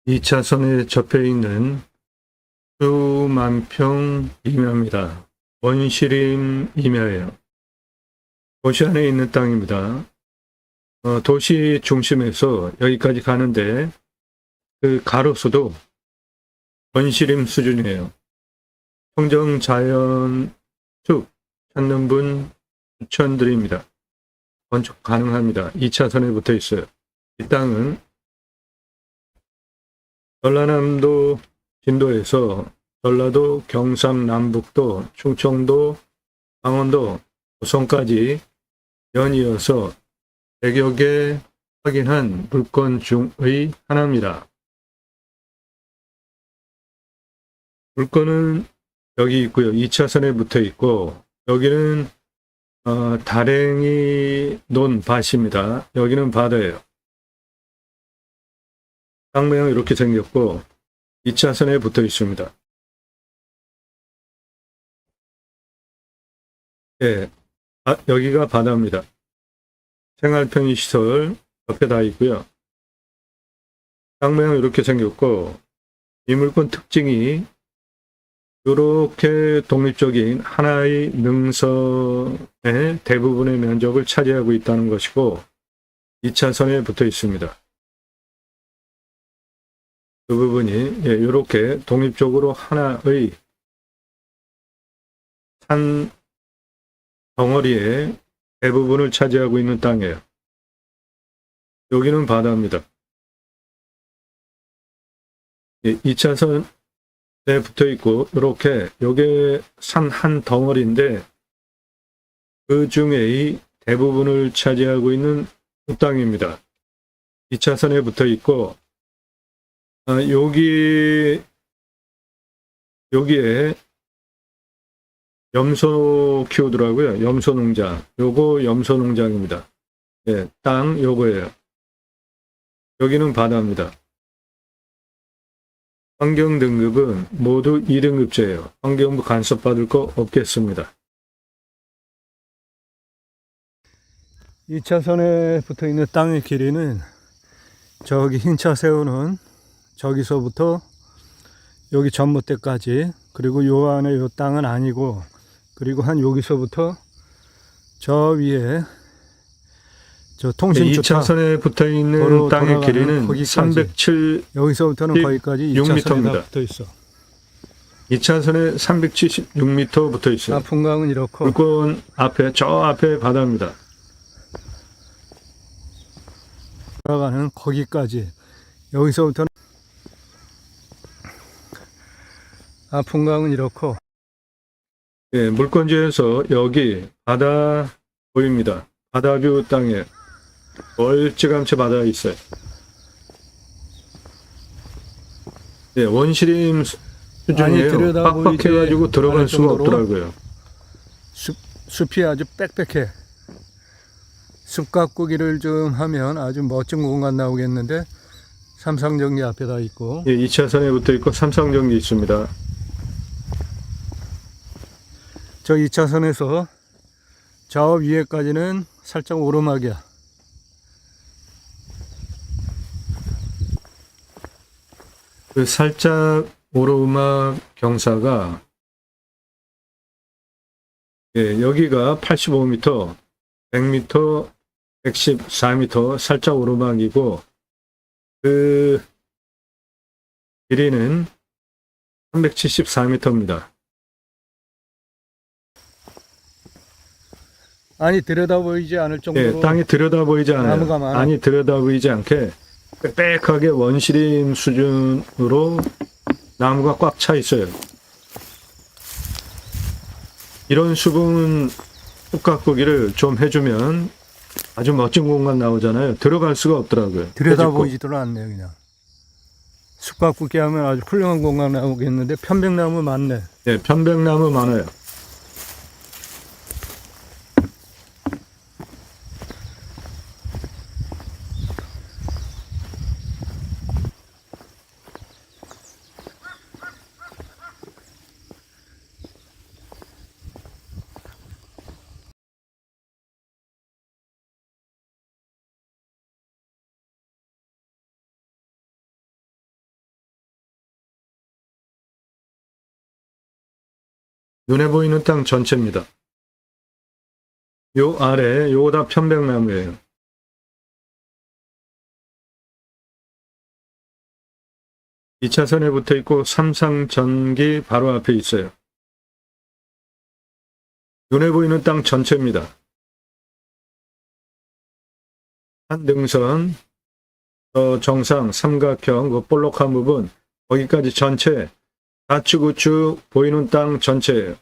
2차선에 접해 있는 수만 평 임야입니다. 원시림 임야예요. 도시 안에 있는 땅입니다. 도시 중심에서 여기까지 가는데 그 가로수도 원시림 수준이에요. 청정 자연 숲 찾는 분 추천드립니다. 건축 가능합니다. 2차선에 붙어 있어요. 이 땅은 전라남도 진도에서 전라도, 경상, 남북도, 충청도, 강원도, 고성까지 연이어서 100여 개 확인한 물건 중의 하나입니다. 물건은 여기 있고요. 2차선에 붙어 있고, 여기는 다랭이 논 밭입니다. 여기는 바다예요. 땅 모양 이렇게 생겼고 2차선에 붙어 있습니다. 네, 여기가 바다입니다. 생활 편의시설 옆에 다 있고요. 땅 모양 이렇게 생겼고 이 물건 특징이 이렇게 독립적인 하나의 능선의 대부분의 면적을 차지하고 있다는 것이고 2차선에 붙어 있습니다. 그 부분이 이렇게 독립적으로 하나의 산 덩어리의 대부분을 차지하고 있는 땅이에요. 여기는 바다입니다. 2차선에 붙어 있고 이렇게 여기 산 한 덩어리인데 그 중에 대부분을 차지하고 있는 그 땅입니다. 2차선에 붙어 있고 여기에 염소 키우더라고요. 염소 농장. 요거 염소 농장입니다. 예, 땅 요거예요. 여기는 바다입니다. 환경 등급은 모두 2등급제예요. 환경부 간섭 받을 거 없겠습니다. 2차선에 붙어 있는 땅의 길이는 저기 흰 차 세우는 저기서부터 여기 전봇대까지, 그리고 요 안에 요 땅은 아니고, 그리고 한 여기서부터 저 위에 저 통신주차 2차선에 붙어 있는 땅의 길이는 307 여기서부터는 거기까지 6m입니다. 붙어 있어. 2차선에 376m 붙어 있어요. 풍광은 이렇고 물건 앞에 저 앞에 바다입니다. 들어가는 거기까지 여기서부터는 풍광은 이렇고 예, 물건지에서 여기 바다 보입니다. 바다뷰 땅에 멀찌감치 바다가 있어요. 예, 원시림 수준이에요. 빡빡해가지고 들어갈 수가 없더라고요. 숲이 아주 빽빽해. 숲 가꾸기를 좀 하면 아주 멋진 공간 나오겠는데 삼성전기 앞에 다 있고, 예, 2차선에 붙어 있고 삼성전기 있습니다. 저 2차선에서 저 위에까지는 살짝 오르막이야. 그 살짝 오르막 경사가 여기가 85m, 100m, 114m 살짝 오르막이고 그 길이는 374m입니다. 아니 들여다보이지 않을 정도로 땅이 들여다보이지 않아요. 나무가 많아. 아니 들여다보이지 않게 빽빽하게 원시림 수준으로 나무가 꽉 차 있어요. 이런 숲은 숲 가꾸기를 좀 해주면 아주 멋진 공간 나오잖아요. 들어갈 수가 없더라고요. 들여다보이지도 않네요. 그냥 숲 가꾸기 하면 아주 훌륭한 공간 나오겠는데 편백나무 많네. 예, 편백나무 많아요. 눈에 보이는 땅 전체입니다. 요 아래 요거 다 편백나무예요. 이 차선에 붙어 있고 삼상전기 바로 앞에 있어요. 눈에 보이는 땅 전체입니다. 한 능선, 정상, 삼각형, 그 볼록한 부분, 거기까지 전체, 좌측 우측 보이는 땅 전체예요.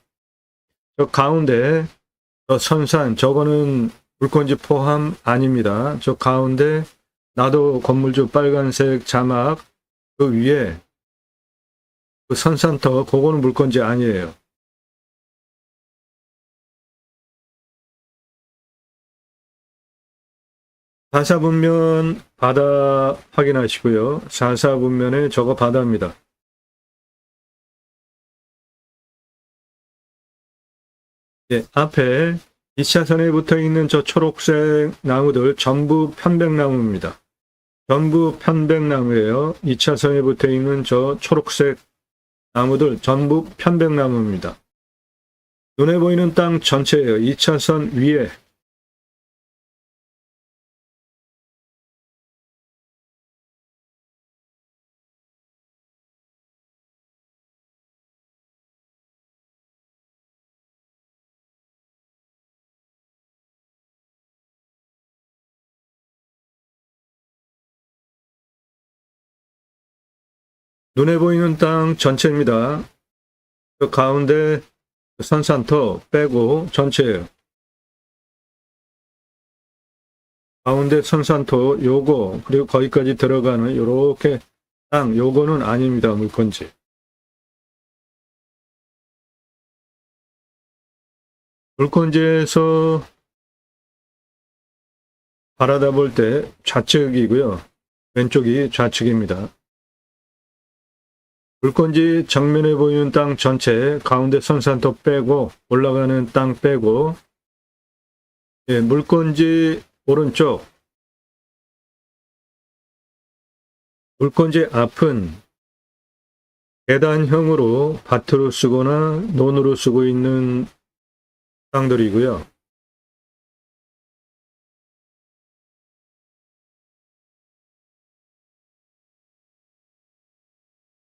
저 가운데, 저 선산, 저거는 물건지 포함 아닙니다. 저 가운데, 나도 건물주 빨간색 자막, 그 위에, 그 선산터, 그거는 물건지 아니에요. 사사분면 바다 확인하시고요. 사사분면에 저거 바다입니다. 예, 앞에 2차선에 붙어 있는 저 초록색 나무들 전부 편백나무입니다. 전부 편백나무예요. 2차선에 붙어 있는 저 초록색 나무들 전부 편백나무입니다. 눈에 보이는 땅 전체예요. 2차선 위에. 눈에 보이는 땅 전체입니다. 그 가운데 선산터 빼고 전체예요. 가운데 선산토 요거 그리고 거기까지 들어가는 요렇게 땅 요거는 아닙니다. 물건지. 물건지에서 바라다 볼 때 좌측이고요. 왼쪽이 좌측입니다. 물건지 정면에 보이는 땅 전체 가운데 선산토 빼고 올라가는 땅 빼고 예, 물건지 오른쪽 물건지 앞은 계단형으로 밭으로 쓰거나 논으로 쓰고 있는 땅들이고요.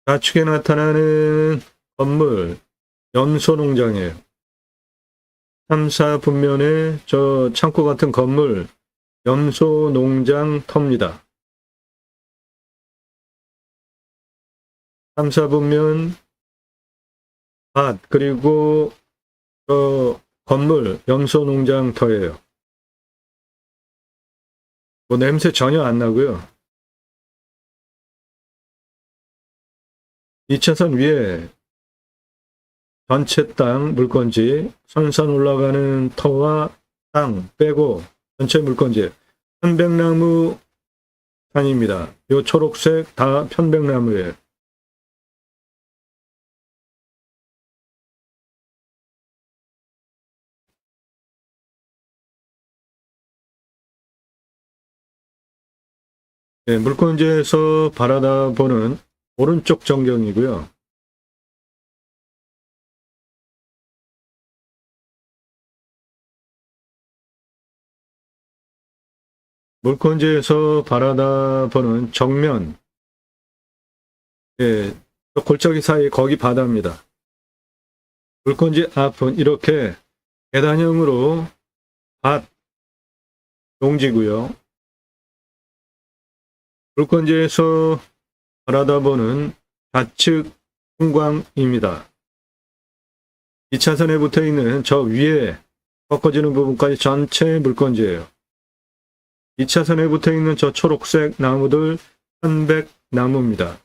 좌측에 나타나는 건물 염소농장이에요. 3, 4분면에 저 창고 같은 건물 염소농장 터입니다. 3, 4분면 밭 그리고 저 건물 염소농장 터예요. 뭐 냄새 전혀 안 나고요. 2차선 위에 전체 땅 물건지 선산 올라가는 터와 땅 빼고 전체 물건지 편백나무 산입니다. 요 초록색 다 편백나무예요. 네, 물건지에서 바라다 보는 오른쪽 전경이고요. 물건지에서 바라다 보는 정면, 예, 골짜기 사이 거기 바다입니다. 물건지 앞은 이렇게 계단형으로 밭, 농지고요. 물건지에서 바라다 보는 좌측 풍광입니다. 2차선에 붙어 있는 저 위에 꺾어지는 부분까지 전체 물건지예요. 2차선에 붙어 있는 저 초록색 나무들 편백나무입니다.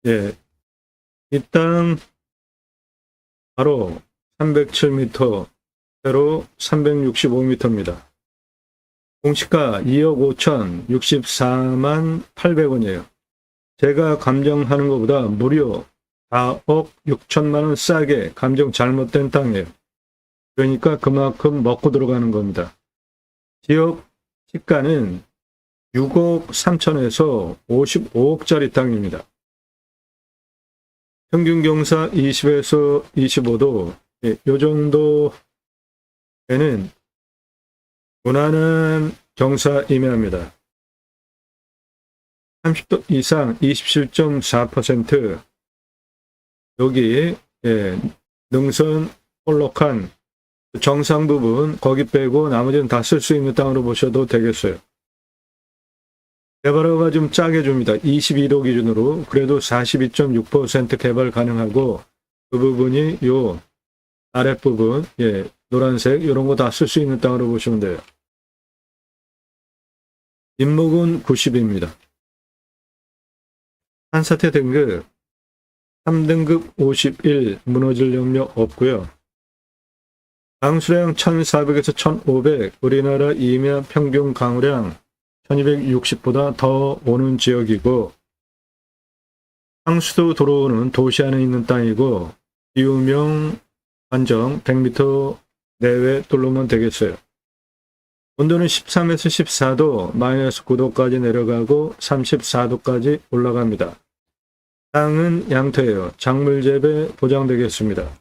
예, 이 땅 바로 307m, 세로 365m입니다. 공시가 2억 5천 64만 800원이에요. 제가 감정하는 것보다 무려 4억 6천만 원 싸게 감정 잘못된 땅이에요. 그러니까 그만큼 먹고 들어가는 겁니다. 지역 시가는 6억 3천에서 55억짜리 땅입니다. 평균 경사 20에서 25도, 요 정도에는 무난한 경사임야입니다. 30도 이상 27.4%, 여기 능선 볼록한 정상 부분 거기 빼고 나머지는 다 쓸 수 있는 땅으로 보셔도 되겠어요. 개발허가 좀 짜게 줍니다. 22도 기준으로. 그래도 42.6% 개발 가능하고, 그 부분이 요 아랫부분, 노란색 이런 거 다 쓸 수 있는 땅으로 보시면 돼요. 인목은 90입니다. 산사태 등급 3등급 51, 무너질 염려 없고요. 강수량 1400에서 1500, 우리나라 임야 평균 강우량 1260보다 더 오는 지역이고, 상수도 들어오는 도시 안에 있는 땅이고, 비유명 한정 100m 내외 뚫으면 되겠어요. 온도는 13에서 14도, 마이너스 9도까지 내려가고 34도까지 올라갑니다. 땅은 양토예요. 작물 재배 보장되겠습니다.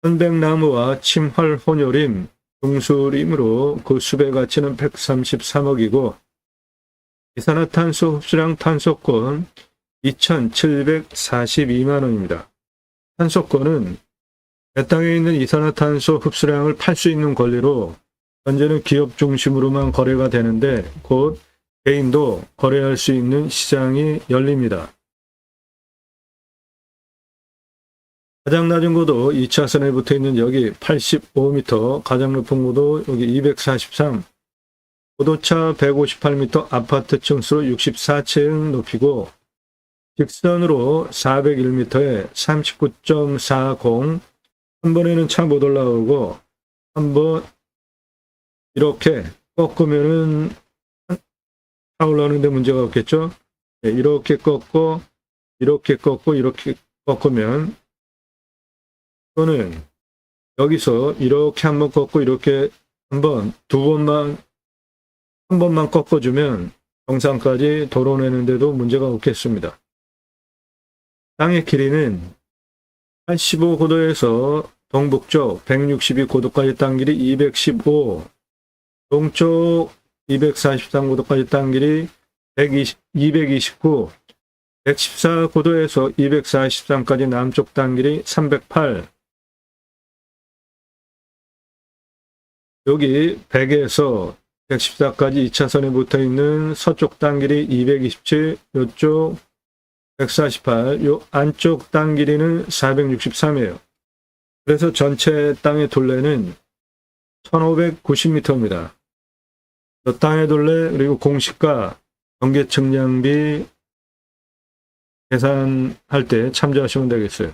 편백나무와 침활 혼요림, 중수림으로 그 숲의 가치는 133억이고, 이산화탄소 흡수량 탄소권 2,742만 원입니다. 탄소권은 내 땅에 있는 이산화탄소 흡수량을 팔 수 있는 권리로 현재는 기업 중심으로만 거래가 되는데 곧 개인도 거래할 수 있는 시장이 열립니다. 가장 낮은 고도 2차선에 붙어있는 여기 85m, 가장 높은 고도 여기 243, 고도차 158m, 아파트 층수로 64층 높이고 직선으로 401m에 39.40, 한 번에는 차 못 올라오고 한번 이렇게 꺾으면은 차 올라오는데 문제가 없겠죠. 이렇게 꺾고 이렇게 꺾고 이렇게 꺾으면, 또는 여기서 이렇게 한번 꺾고 이렇게 한번 한 번만 꺾어주면 정상까지 도로내는데도 문제가 없겠습니다. 땅의 길이는 85고도에서 동북쪽 162고도까지 땅 길이 215, 동쪽 243고도까지 땅 길이 229, 114고도에서 243까지 남쪽 땅 길이 308, 여기 100에서 114까지 2차선에 붙어있는 서쪽 땅 길이 227, 이쪽 148, 요 안쪽 땅 길이는 463이에요. 그래서 전체 땅의 둘레는 1590m입니다. 땅의 둘레, 그리고 공시가, 경계 측량비 계산할 때 참조하시면 되겠어요.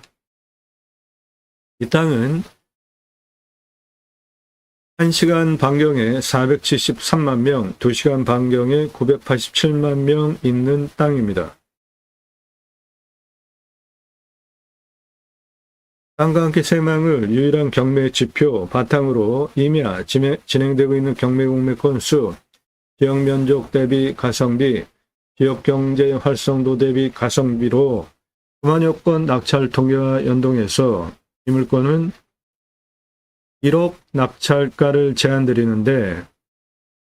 이 땅은 1시간 반경에 473만 명, 2시간 반경에 987만 명 있는 땅입니다. 땅과 함께 새망을 유일한 경매 지표 바탕으로 임야 진행되고 있는 경매 공매 건수, 지역 면적 대비 가성비, 지역 경제 활성도 대비 가성비로 9만여 건 낙찰 통계와 연동해서 이 물건은 1억 낙찰가를 제안드리는데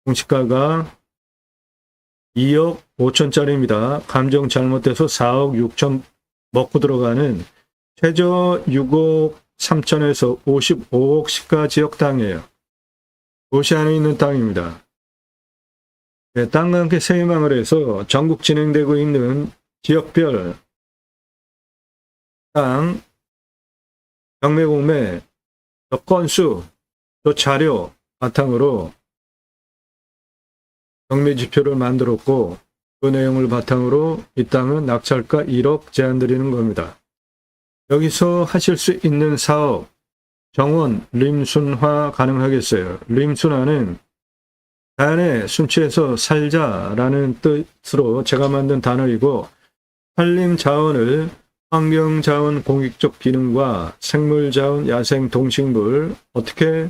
공시가가 2억 5천짜리입니다. 감정 잘못돼서 4억 6천 먹고 들어가는 최저 6억 3천에서 55억 시가 지역 땅이에요. 도시 안에 있는 땅입니다. 네, 땅과 함께 세입망을 해서 전국 진행되고 있는 지역별 땅 경매 공매 건수, 또 자료 바탕으로 경매 지표를 만들었고, 그 내용을 바탕으로 이 땅은 낙찰가 1억 제안드리는 겁니다. 여기서 하실 수 있는 사업, 정원, 림순화 가능하겠어요. 림순화는 자연에 순치해서 살자라는 뜻으로 제가 만든 단어이고, 산림 자원을 환경자원 공익적 기능과 생물자원 야생 동식물 어떻게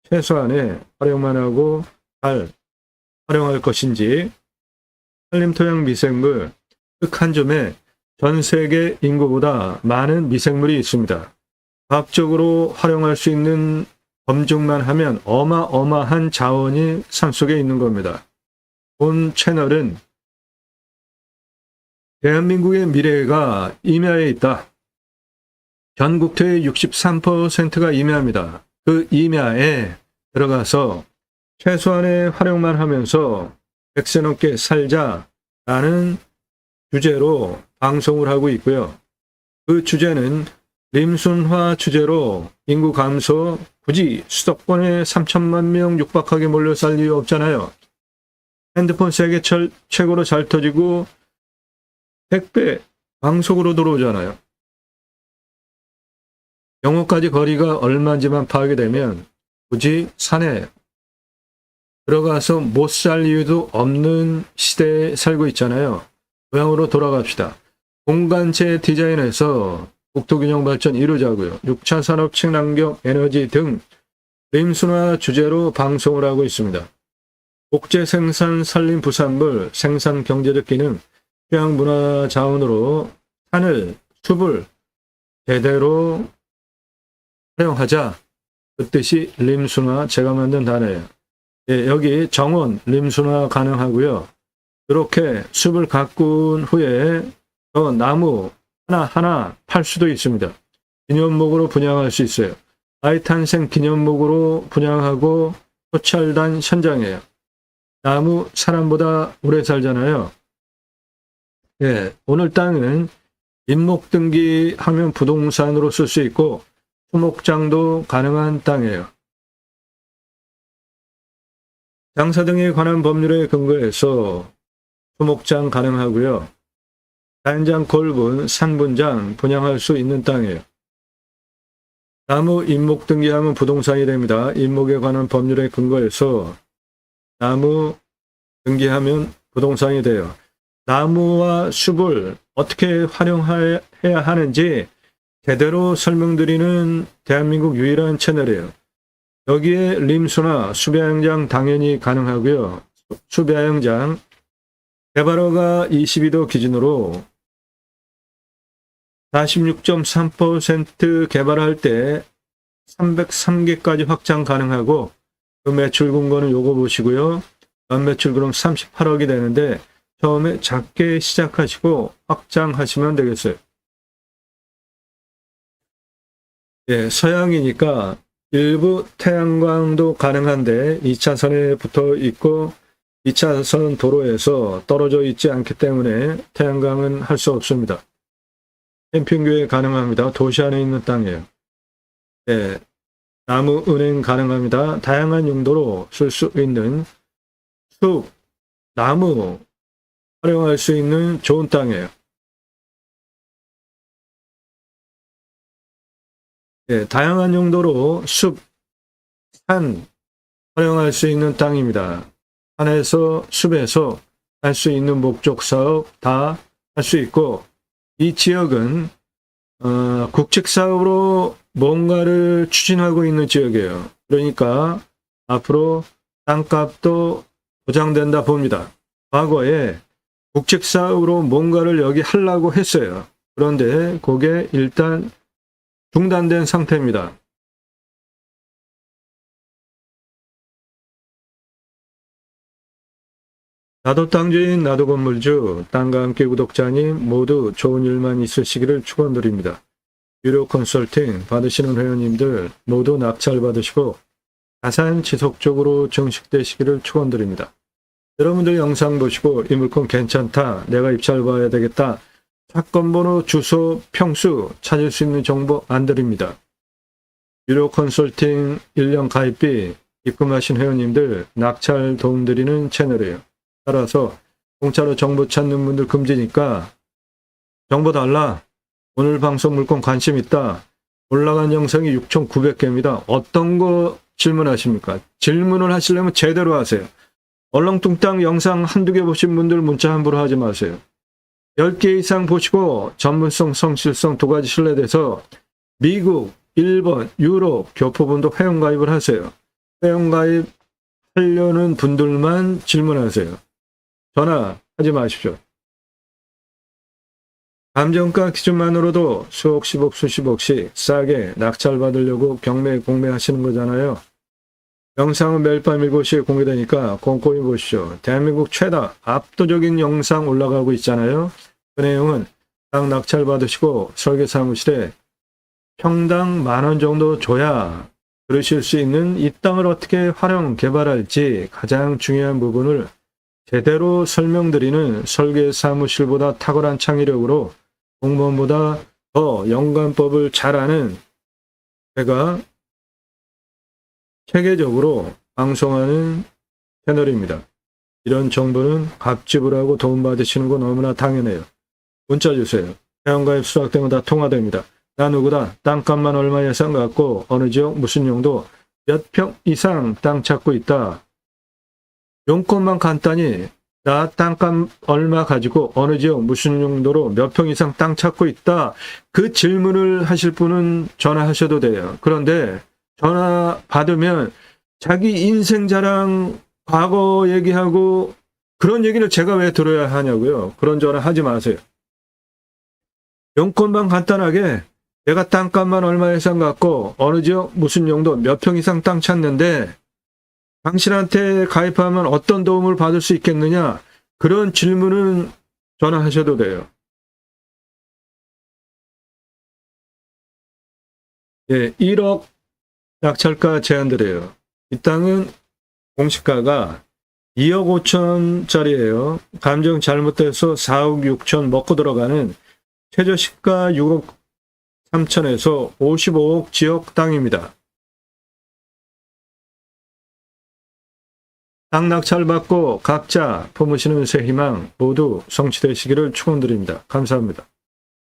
최소한의 활용만 하고 잘 활용할 것인지, 산림토양 미생물, 흙 한 줌에 전 세계 인구보다 많은 미생물이 있습니다. 과학적으로 활용할 수 있는 검증만 하면 어마어마한 자원이 산속에 있는 겁니다. 본 채널은 대한민국의 미래가 임야에 있다. 전국토의 63%가 임야입니다. 그 임야에 들어가서 최소한의 활용만 하면서 100세 넘게 살자라는 주제로 방송을 하고 있고요. 그 주제는 림순화 주제로 인구 감소, 굳이 수도권에 3천만 명 육박하게 몰려 살 이유 없잖아요. 핸드폰 세계 최고로 잘 터지고 100배 방속으로 들어오잖아요. 영호까지 거리가 얼마인지만 파악이 되면 굳이 산에 들어가서 못 살 이유도 없는 시대에 살고 있잖아요. 고향으로 돌아갑시다. 공간체 디자인에서 국토균형 발전 이루자고요. 6차 산업 친환경 에너지 등 림순화 주제로 방송을 하고 있습니다. 국제 생산 산림 부산물 생산 경제적 기능 휴양 문화 자원으로 산을 숲을 제대로 활용하자. 그 뜻이 림순화 제가 만든 단어예요. 예, 여기 정원 림순화 가능하고요. 이렇게 숲을 가꾼 후에 나무 하나하나 팔 수도 있습니다. 기념목으로 분양할 수 있어요. 아이 탄생 기념목으로 분양하고 토찰단 현장이에요. 나무 사람보다 오래 살잖아요. 예, 오늘 땅은 임목 등기하면 부동산으로 쓸 수 있고 수목장도 가능한 땅이에요. 장사 등에 관한 법률에 근거해서 수목장 가능하고요. 자연장, 골분, 산분장 분양할 수 있는 땅이에요. 나무 임목 등기하면 부동산이 됩니다. 임목에 관한 법률에 근거해서 나무 등기하면 부동산이 돼요. 나무와 숲을 어떻게 활용해야 하는지 제대로 설명드리는 대한민국 유일한 채널이에요. 여기에 림수나 숲야영장 당연히 가능하고요. 숲야영장 개발허가 22도 기준으로 46.3% 개발할 때 303개까지 확장 가능하고 그 매출 근거는 요거 보시고요. 연매출 그럼 38억이 되는데 처음에 작게 시작하시고 확장하시면 되겠어요. 예, 서양이니까 일부 태양광도 가능한데 2차선에 붙어 있고 2차선 도로에서 떨어져 있지 않기 때문에 태양광은 할 수 없습니다. 캠핑교에 가능합니다. 도시 안에 있는 땅이에요. 예, 나무 은행 가능합니다. 다양한 용도로 쓸 수 있는 숲, 나무 활용할 수 있는 좋은 땅이에요. 예, 다양한 용도로 숲, 산 활용할 수 있는 땅입니다. 산에서 숲에서 할 수 있는 목적 사업 다 할 수 있고 이 지역은 국책 사업으로 뭔가를 추진하고 있는 지역이에요. 그러니까 앞으로 땅값도 보장된다 봅니다. 과거에 국책 사업으로 뭔가를 여기 하려고 했어요. 그런데 그게 일단 중단된 상태입니다. 나도 땅주인, 나도 건물주, 땅과 함께 구독자님 모두 좋은 일만 있으시기를 축원드립니다. 유료 컨설팅 받으시는 회원님들 모두 낙찰 받으시고 자산 지속적으로 증식되시기를 축원드립니다. 여러분들 영상 보시고 이 물건 괜찮다, 내가 입찰 봐야 되겠다, 사건 번호, 주소, 평수 찾을 수 있는 정보 안 드립니다. 유료 컨설팅 1년 가입비 입금하신 회원님들 낙찰 도움드리는 채널이에요. 따라서 공짜로 정보 찾는 분들 금지니까 정보 달라. 오늘 방송 물건 관심 있다. 올라간 영상이 6,900개입니다. 어떤 거 질문하십니까? 질문을 하시려면 제대로 하세요. 얼렁뚱땅 영상 한두 개 보신 분들 문자 함부로 하지 마세요. 10개 이상 보시고 전문성, 성실성 두 가지 신뢰돼서 미국, 일본, 유럽 교포분도 회원가입을 하세요. 회원가입 하려는 분들만 질문하세요. 전화하지 마십시오. 감정가 기준만으로도 수억십억 수십억씩 싸게 낙찰받으려고 경매 공매하시는 거잖아요. 영상은 매일 밤 7시에 공개되니까 꼼꼼히 보시죠. 대한민국 최다 압도적인 영상 올라가고 있잖아요. 그 내용은 땅 낙찰받으시고 설계사무실에 평당 10,000원 정도 줘야 들으실 수 있는 이 땅을 어떻게 활용 개발할지 가장 중요한 부분을 제대로 설명드리는 설계사무실보다 탁월한 창의력으로 공무원보다 더 영관법을 잘 아는 제가 체계적으로 방송하는 채널입니다. 이런 정보는 값지불하고 도움받으시는 거 너무나 당연해요. 문자 주세요. 회원가입 수락되면 다 통화됩니다. 나 누구다. 땅값만 얼마 예상 갖고 어느 지역 무슨 용도 몇 평 이상 땅 찾고 있다. 용건만 간단히 나 땅값 얼마 가지고 어느 지역 무슨 용도로 몇 평 이상 땅 찾고 있다. 그 질문을 하실 분은 전화하셔도 돼요. 그런데 전화 받으면 자기 인생 자랑 과거 얘기하고 그런 얘기를 제가 왜 들어야 하냐고요. 그런 전화 하지 마세요. 용건만 간단하게 내가 땅값만 얼마 예상 갖고 어느 지역 무슨 용도 몇 평 이상 땅 찾는데 당신한테 가입하면 어떤 도움을 받을 수 있겠느냐? 그런 질문은 전화하셔도 돼요. 예, 1억 낙찰가 제한드려요. 이 땅은 공시가가 2억 5천짜리예요. 감정 잘못돼서 4억 6천 먹고 들어가는 최저시가 6억 3천에서 55억 지역 땅입니다. 땅 낙찰받고 각자 품으시는 새 희망 모두 성취되시기를 축원드립니다. 감사합니다.